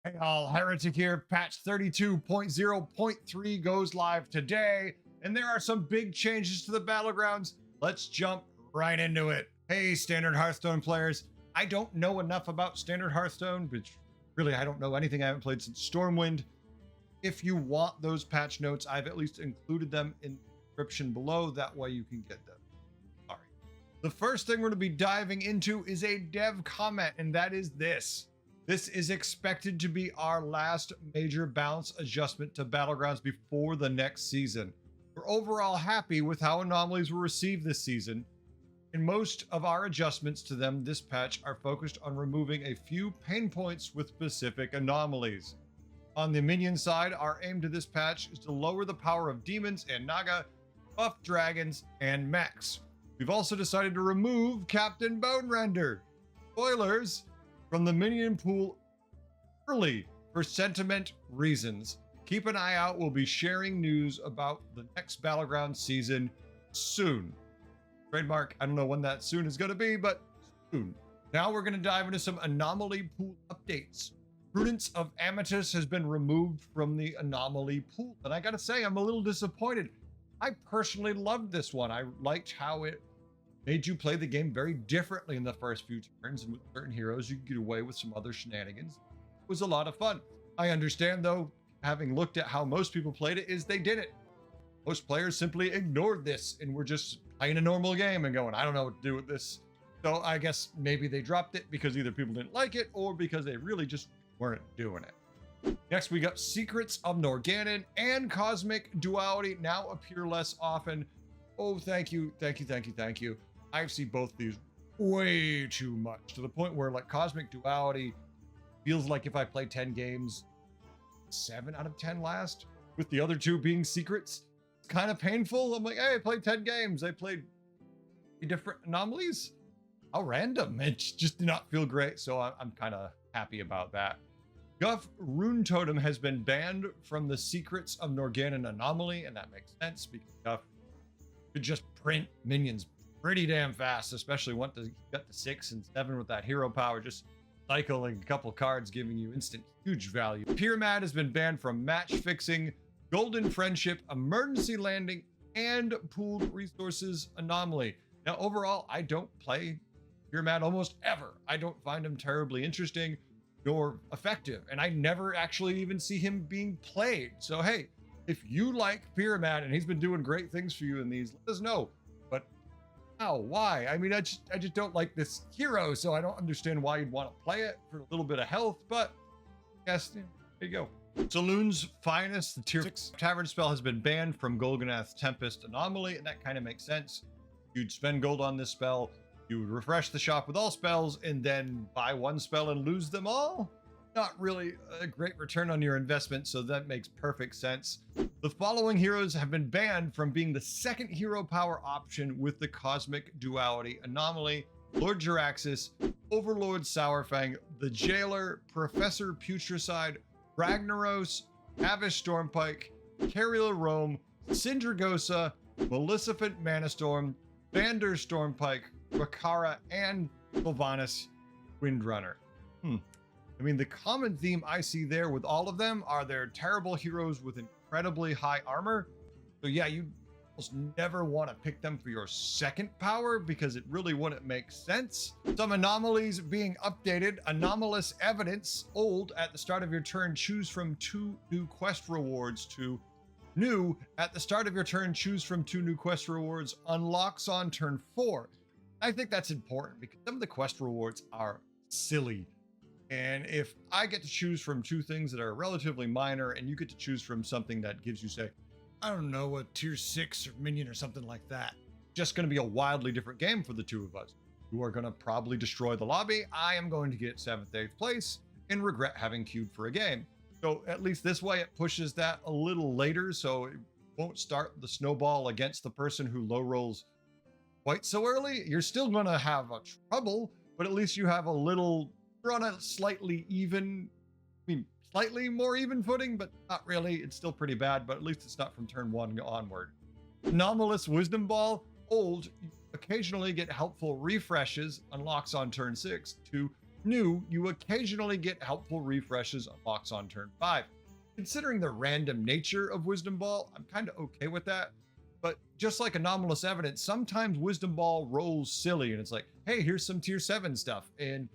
Hey all, Heretic here. Patch 32.0.3 goes live today, and there are some big changes to the Battlegrounds. Let's jump right into it. Hey, Standard Hearthstone players. I don't know enough about Standard Hearthstone, but really I don't know anything. I haven't played since Stormwind. If you want those patch notes, I've at least included them in the description below. That way you can get them. All right. The first thing we're going to be diving into is a dev comment, and that is this. This is expected to be our last major balance adjustment to Battlegrounds before the next season. We're overall happy with how Anomalies were received this season, and most of our adjustments to them this patch are focused on removing a few pain points with specific anomalies. On the minion side, our aim to this patch is to lower the power of demons and Naga, buff dragons, and mechs. We've also decided to remove Captain Bone Render. Spoilers! From the minion pool early for sentiment reasons. Keep an eye out. We'll be sharing news about the next Battleground season soon. Trademark, I don't know when that soon is going to be, but soon. Now we're going to dive into some Anomaly pool updates. Prudence of Amethyst has been removed from the Anomaly pool, and I gotta say, I'm a little disappointed. I personally loved this one. I liked how it made you play the game very differently in the first few turns, and with certain heroes you could get away with some other shenanigans. It was a lot of fun. I understand though, having looked at how most people played it, is they didn't. Most players simply ignored this and were just playing a normal game and going, I don't know what to do with this. So I guess maybe they dropped it because either people didn't like it or because they really just weren't doing it. Next, we got Secrets of Norganon and Cosmic Duality now appear less often. Oh, thank you. I see both these way too much, to the point where like Cosmic Duality feels like if I play 10 games, 7 out of 10 last, with the other 2 being secrets. It's kind of painful. I'm like, hey, I played 10 games. I played different anomalies. How random. It just did not feel great. So I'm kind of happy about that. Guff Rune Totem has been banned from the Secrets of Norganon Anomaly, and that makes sense because Guff could just print minions pretty damn fast, especially once you got to 6 and 7 with that hero power, just cycling a couple cards giving you instant huge value. Pyramid has been banned from match fixing, Golden Friendship, Emergency Landing, and Pooled Resources Anomaly. Now overall, I don't play Pyramid almost ever. I don't find him terribly interesting nor effective, and I never actually even see him being played. So hey, if you like Pyramid and he's been doing great things for you in these, let us know. But how? Why? I mean, I just don't like this hero, so I don't understand why you'd want to play it for a little bit of health, but I guess, yeah, there you go. Saloon's Finest, the tier 6 Tavern spell, has been banned from Golganath's Tempest Anomaly, and that kind of makes sense. You'd spend gold on this spell, you would refresh the shop with all spells, and then buy one spell and lose them all? Not really a great return on your investment, so that makes perfect sense. The following heroes have been banned from being the second hero power option with the Cosmic Duality Anomaly: Lord Jaraxxus, Overlord Sourfang, the Jailer, Professor Putricide, Ragnaros, Avish Stormpike, Carriel Rome, Syndragosa, Maleficent Manastorm, Vander Stormpike, Rakara, and Sylvanas Windrunner. I mean, the common theme I see there with all of them are they're terrible heroes with incredibly high armor. So yeah, you almost never want to pick them for your second power because it really wouldn't make sense. Some anomalies being updated. Anomalous Evidence, old at the start of your turn, choose from 2 new quest rewards, to new at the start of your turn, choose from 2 new quest rewards, unlocks on turn 4. I think that's important because some of the quest rewards are silly. And if I get to choose from 2 things that are relatively minor and you get to choose from something that gives you, say, I don't know, a tier 6 minion or something like that, just going to be a wildly different game for the 2 of us. You are going to probably destroy the lobby. I am going to get 7th, 8th place and regret having queued for a game. So at least this way it pushes that a little later, so it won't start the snowball against the person who low rolls quite so early. You're still going to have a trouble, but at least you have a little, you're on a slightly even, I mean, slightly more even footing, but not really. It's still pretty bad, but at least it's not from turn 1 onward. Anomalous Wisdom Ball, old, you occasionally get helpful refreshes, unlocks on turn 6, to New, you occasionally get helpful refreshes unlocks on turn 5. Considering the random nature of Wisdom Ball, I'm kind of okay with that. But just like Anomalous Evidence, sometimes Wisdom Ball rolls silly and it's like, hey, here's some tier 7 stuff. And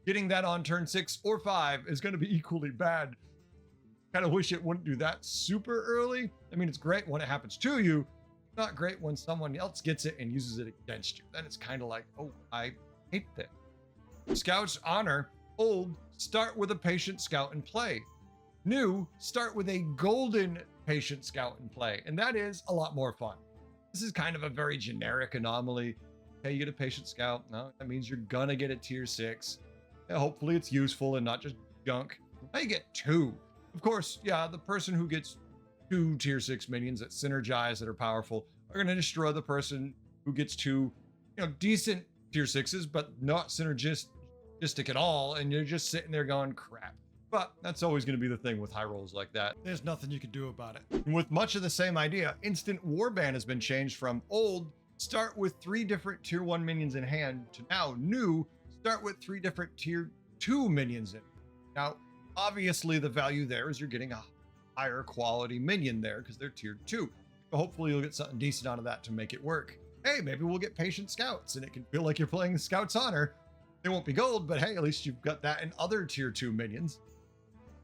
getting that on turn 6 or 5 is going to be equally bad. Kind of wish it wouldn't do that super early. I mean, it's great when it happens to you. Not great when someone else gets it and uses it against you. Then it's kind of like, oh, I hate that. Scout's Honor. Old, start with a Patient Scout and play. New, start with a Golden Patient Scout and play. And that is a lot more fun. This is kind of a very generic anomaly. Okay, you get a Patient Scout. No, that means you're gonna get a tier 6. Yeah, hopefully it's useful and not just junk. Now you get 2. Of course, yeah, the person who gets 2 tier 6 minions that synergize, that are powerful, are going to destroy the person who gets 2, decent tier 6s, but not synergistic at all, and you're just sitting there going, crap. But that's always going to be the thing with high rolls like that. There's nothing you can do about it. And with much of the same idea, Instant Warband has been changed from old, start with 3 different tier 1 minions in hand, to now new, start with 3 different tier 2 minions in. Now, obviously the value there is you're getting a higher quality minion there because they're tier 2. So hopefully you'll get something decent out of that to make it work. Hey, maybe we'll get Patient Scouts and it can feel like you're playing Scout's Honor. They won't be gold, but hey, at least you've got that and other tier 2 minions.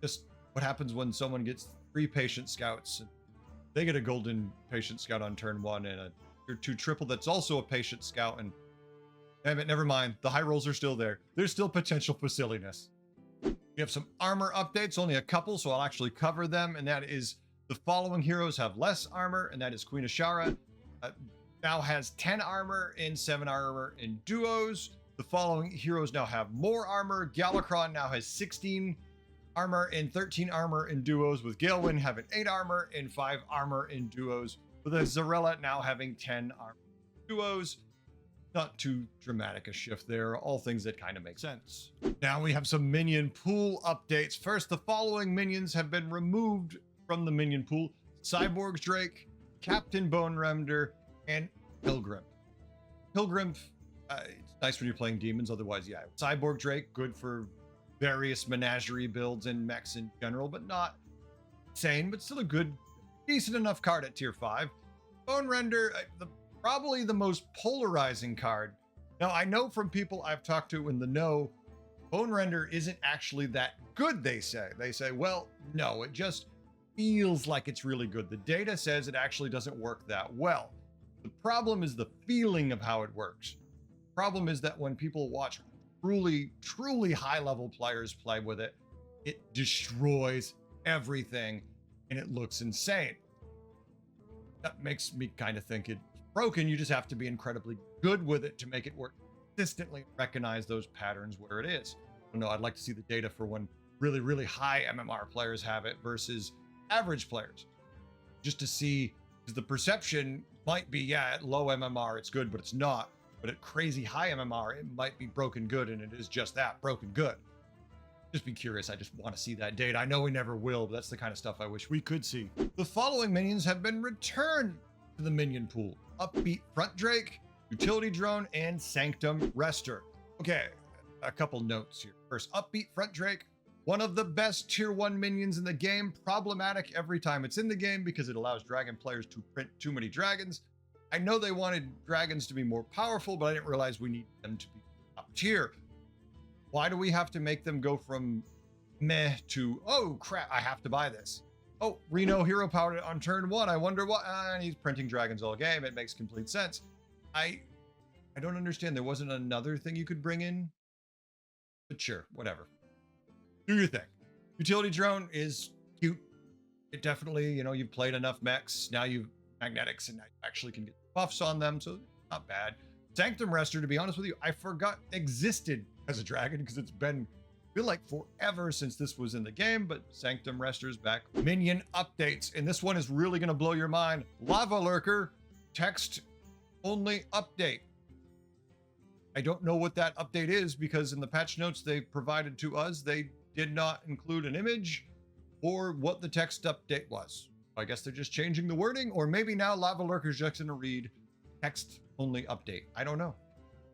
Just what happens when someone gets 3 Patient Scouts and they get a golden Patient Scout on turn 1 and a tier 2 triple that's also a Patient Scout, and damn it, never mind. The high rolls are still there. There's still potential for silliness. We have some armor updates, only a couple, so I'll actually cover them, and that is the following heroes have less armor, and that is Queen Ashara. Now has 10 armor and 7 armor in duos. The following heroes now have more armor. Galakron now has 16 armor and 13 armor in duos, with Galewind having 8 armor and 5 armor in duos, with a Zarella now having 10 armor in duos. Not too dramatic a shift there, all things that kind of make sense. Now we have some minion pool updates. First, the following minions have been removed from the minion pool: Cyborg's Drake, Captain Bone Render, and Pilgrim. Pilgrim, it's nice when you're playing demons, otherwise, yeah. Cyborg Drake, good for various menagerie builds and mechs in general, but not insane, but still a good, decent enough card at tier 5. Bone Render, probably the most polarizing card. Now, I know from people I've talked to in the know, Bone Render isn't actually that good, they say. They say, well, no, it just feels like it's really good. The data says it actually doesn't work that well. The problem is the feeling of how it works. The problem is that when people watch truly high-level players play with it, it destroys everything and it looks insane. That makes me kind of think it's broken. You just have to be incredibly good with it to make it work consistently, recognize those patterns where it is. No, I'd like to see the data for when really high MMR players have it versus average players, just to see, because the perception might be, yeah, at low MMR it's good, but it's not. But at crazy high MMR, it might be broken good, and it is just that, broken good. Just be curious. I just want to see that data. I know we never will, but that's the kind of stuff I wish we could see. The following minions have been returned to the minion pool: Upbeat Front Drake, Utility Drone, and Sanctum Rester. Okay, a couple notes here. First, Upbeat Front Drake, one of the best tier 1 minions in the game. Problematic every time it's in the game because it allows dragon players to print too many dragons. I know they wanted dragons to be more powerful, but I didn't realize we need them to be top tier. Why do we have to make them go from meh to, oh crap, I have to buy this? Oh, Reno hero powered it on turn 1. I wonder what, and he's printing dragons all game. It makes complete sense. I don't understand. There wasn't another thing you could bring in, but sure, whatever. Do your thing. Utility Drone is cute. It definitely, you've played enough mechs. Now you've magnetics and I actually can get buffs on them, so not bad. Sanctum Rester, to be honest with you, I forgot existed as a dragon because it's been, I feel like, forever since this was in the game, but Sanctum Rester's back. Minion updates, and this one is really going to blow your mind. Lava Lurker, text only update. I don't know what that update is because in the patch notes they provided to us, they did not include an image or what the text update was. I guess they're just changing the wording, or maybe now Lava Lurker's just going to read text only update. I don't know.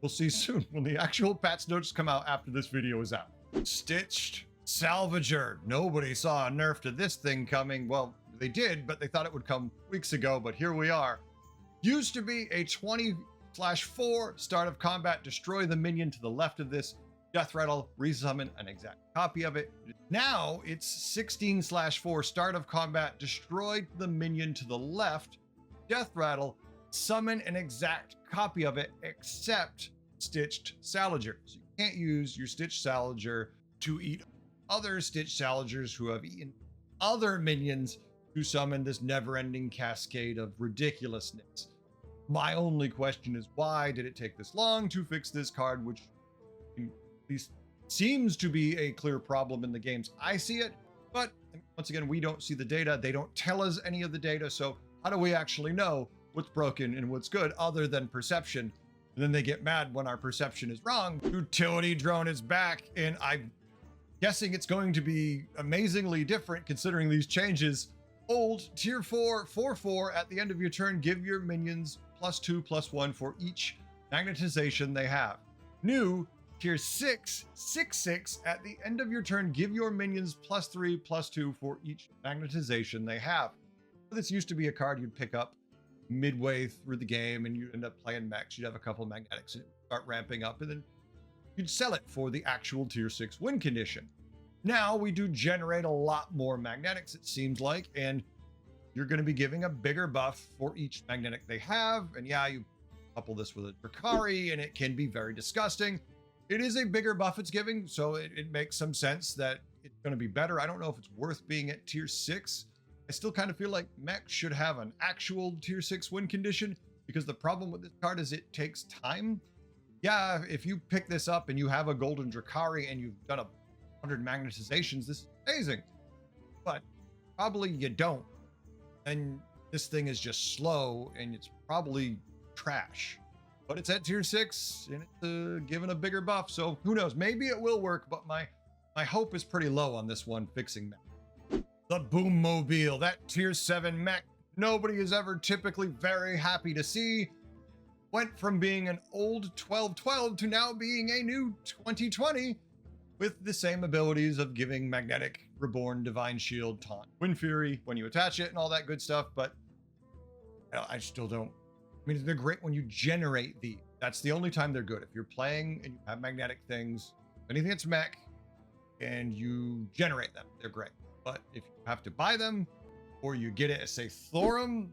We'll see soon when the actual patch notes come out after this video is out. Stitched Salvager. Nobody saw a nerf to this thing coming. Well, they did, but they thought it would come weeks ago, but here we are. Used to be a 20/4 start of combat, destroy the minion to the left of this, death rattle, resummon an exact copy of it. Now it's 16/4 start of combat, destroy the minion to the left, death rattle, summon an exact copy of it, except Stitched Salvager. So you can't use your Stitched Salvager to eat other Stitched Salvagers who have eaten other minions to summon this never-ending cascade of ridiculousness. My only question is, why did it take this long to fix this card, which at least seems to be a clear problem in the games I see it, but once again, we don't see the data. They don't tell us any of the data, so how do we actually know what's broken and what's good other than perception? And then they get mad when our perception is wrong. Utility drone is back, and I'm guessing it's going to be amazingly different considering these changes. Old tier 4 4/4 at the end of your turn, give your minions +2/+1 for each magnetization they have. New tier 6 6/6 at the end of your turn, give your minions +3/+2 for each magnetization they have. This used to be a card you'd pick up midway through the game and you'd end up playing mechs. You'd have a couple of magnetics and start ramping up, and then you'd sell it for the actual tier 6 win condition. Now we do generate a lot more magnetics, it seems like, and you're going to be giving a bigger buff for each magnetic they have. And yeah, you couple this with a Drakari and it can be very disgusting. It is a bigger buff it's giving, so it makes some sense that it's going to be better. I don't know if it's worth being at tier 6. I still kind of feel like mech should have an actual tier 6 win condition, because the problem with this card is it takes time. Yeah, if you pick this up and you have a golden Drakari and you've done 100 magnetizations, this is amazing. But probably you don't. And this thing is just slow and it's probably trash. But it's at tier 6 and it's given a bigger buff, so who knows? Maybe it will work, but my hope is pretty low on this one fixing mech. The Boom Mobile, that tier 7 mech nobody is ever typically very happy to see, went from being an old 12/12 to now being a new 20/20 with the same abilities of giving magnetic, reborn, divine shield, taunt, wind fury when you attach it and all that good stuff. But I still don't, I mean, they're great when you generate these. That's the only time they're good. If you're playing and you have magnetic things, anything that's mech, and you generate them, they're great. But if you have to buy them or you get it as, say, Thorum,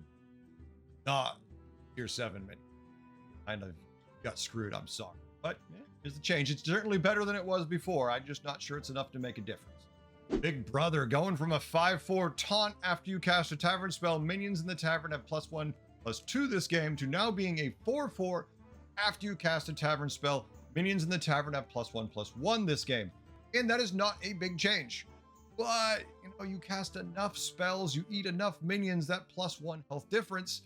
not tier 7 mini. Kind of got screwed, I'm sorry. But yeah, here's the change. It's certainly better than it was before. I'm just not sure it's enough to make a difference. Big Brother, going from a 5/4 taunt after you cast a tavern spell, minions in the tavern have +1/+2 this game, to now being a 4/4 after you cast a tavern spell, minions in the tavern have +1/+1 this game. And that is not a big change. But, you know, you cast enough spells, you eat enough minions, that +1 health difference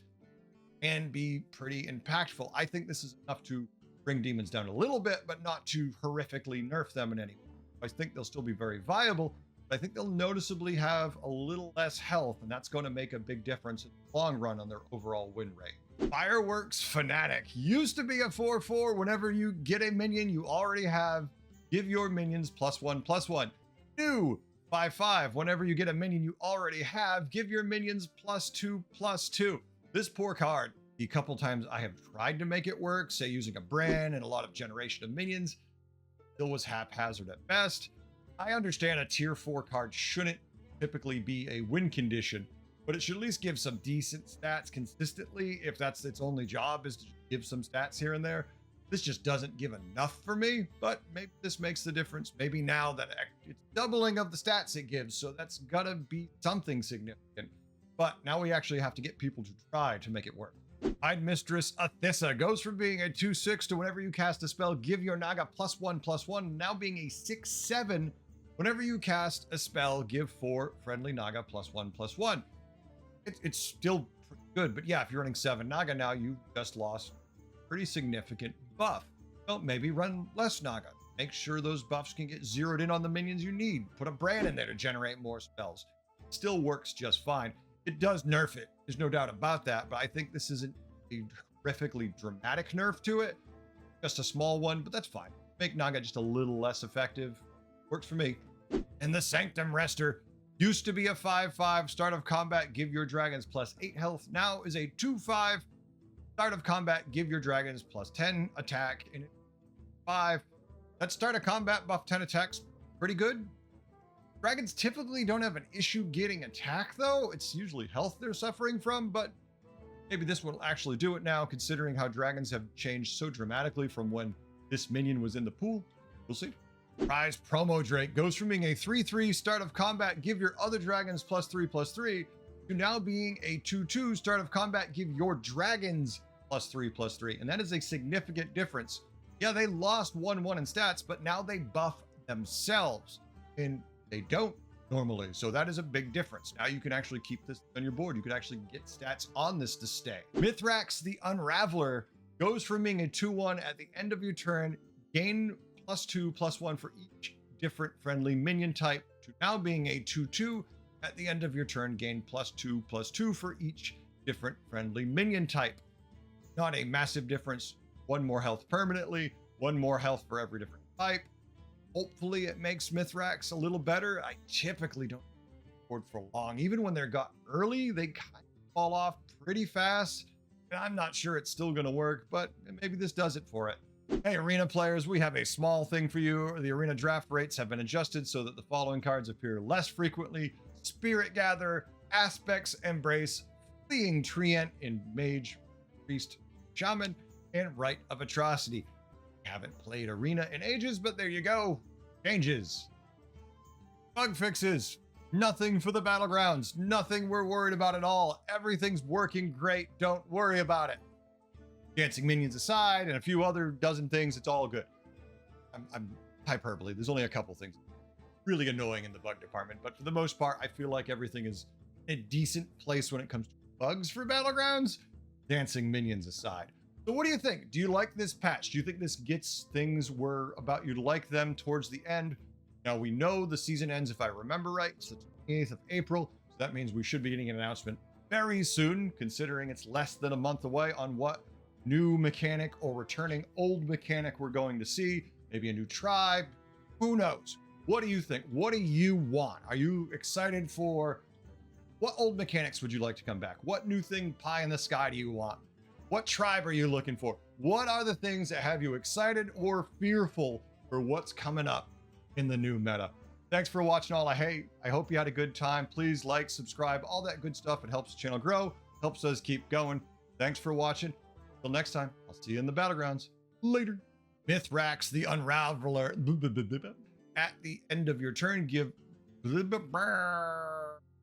can be pretty impactful. I think this is enough to bring demons down a little bit, but not to horrifically nerf them in any way. I think they'll still be very viable, but I think they'll noticeably have a little less health, and that's going to make a big difference in the long run on their overall win rate. Fireworks Fanatic used to be a 4/4. Whenever you get a minion you already have, give your minions +1/+1. New 5/5. Whenever you get a minion you already have, give your minions +2/+2. This poor card, the couple times I have tried to make it work, say using a brand and a lot of generation of minions, still was haphazard at best. I understand a tier 4 card shouldn't typically be a win condition, but it should at least give some decent stats consistently. If that's its only job, is to give some stats here and there. This just doesn't give enough for me, but maybe this makes the difference. Maybe now that it's doubling of the stats it gives, so that's gotta be something significant. But now we actually have to get people to try to make it work. Hide Mistress Athissa goes from being a 2/6 to whenever you cast a spell, give your Naga +1/+1, now being a 6/7. Whenever you cast a spell, give 4 friendly Naga +1/+1. It's still pretty good, but yeah, if you're running 7 Naga now, you've just lost pretty significant buff. Well, maybe run less Naga. Make sure those buffs can get zeroed in on the minions you need. Put a brand in there to generate more spells. It still works just fine. It does nerf it. There's no doubt about that, but I think this isn't a horrifically dramatic nerf to it. Just a small one, but that's fine. Make Naga just a little less effective. Works for me. And the Sanctum Rester used to be a 5/5 start of combat, give your dragons plus 8 health. Now is a 2/5 start of combat, give your dragons plus 10 attack. And 5. That start of combat buff 10 attacks, pretty good. Dragons typically don't have an issue getting attack though. It's usually health they're suffering from, but maybe this will actually do it now, considering how dragons have changed so dramatically from when this minion was in the pool. We'll see. Prize Promo Drake goes from being a 3/3 start of combat, give your other dragons +3/+3, to now being a 2/2 start of combat, give your dragons +3/+3. And that is a significant difference. Yeah, they lost 1/1 in stats, but now they buff themselves. And they don't normally. So that is a big difference. Now you can actually keep this on your board. You could actually get stats on this to stay. Mithrax the Unraveler goes from being a 2/1 at the end of your turn, gain +2/+1 for each different friendly minion type, to now being a 2/2 at the end of your turn, gain +2/+2 for each different friendly minion type. Not a massive difference. One more health permanently, one more health for every different type. Hopefully it makes Mithrax a little better. I typically don't board for long. Even when they're got early, they kind of fall off pretty fast. And I'm not sure it's still going to work, but maybe this does it for it. Hey, Arena players, we have a small thing for you. The Arena draft rates have been adjusted so that the following cards appear less frequently: Spirit Gather, Aspects Embrace, Fleeing Treant in Mage, Priest, Shaman, and Rite of Atrocity. Haven't played Arena in ages, but there you go. Changes. Bug fixes. Nothing for the Battlegrounds. Nothing we're worried about at all. Everything's working great. Don't worry about it. Dancing minions aside and a few other dozen things, it's all good. I'm hyperbole. There's only a couple things really annoying in the bug department, but for the most part, I feel like everything is in a decent place when it comes to bugs for Battlegrounds, dancing minions aside. So what do you think? Do you like this patch? Do you think this gets things where about you'd like them towards the end? Now we know the season ends, if I remember right, it's the 28th of April. So that means we should be getting an announcement very soon, considering it's less than a month away, on what new mechanic or returning old mechanic we're going to see. Maybe a new tribe. Who knows? What do you think? What do you want? Are you excited for what old mechanics would you like to come back? What new thing pie in the sky do you want? What tribe are you looking for? What are the things that have you excited or fearful for what's coming up in the new meta? Thanks for watching all. I hope you had a good time. Please like, subscribe, all that good stuff. It helps the channel grow, helps us keep going. Thanks for watching. Till next time, I'll see you in the Battlegrounds. Later. Mithrax the Unraveler. At the end of your turn, give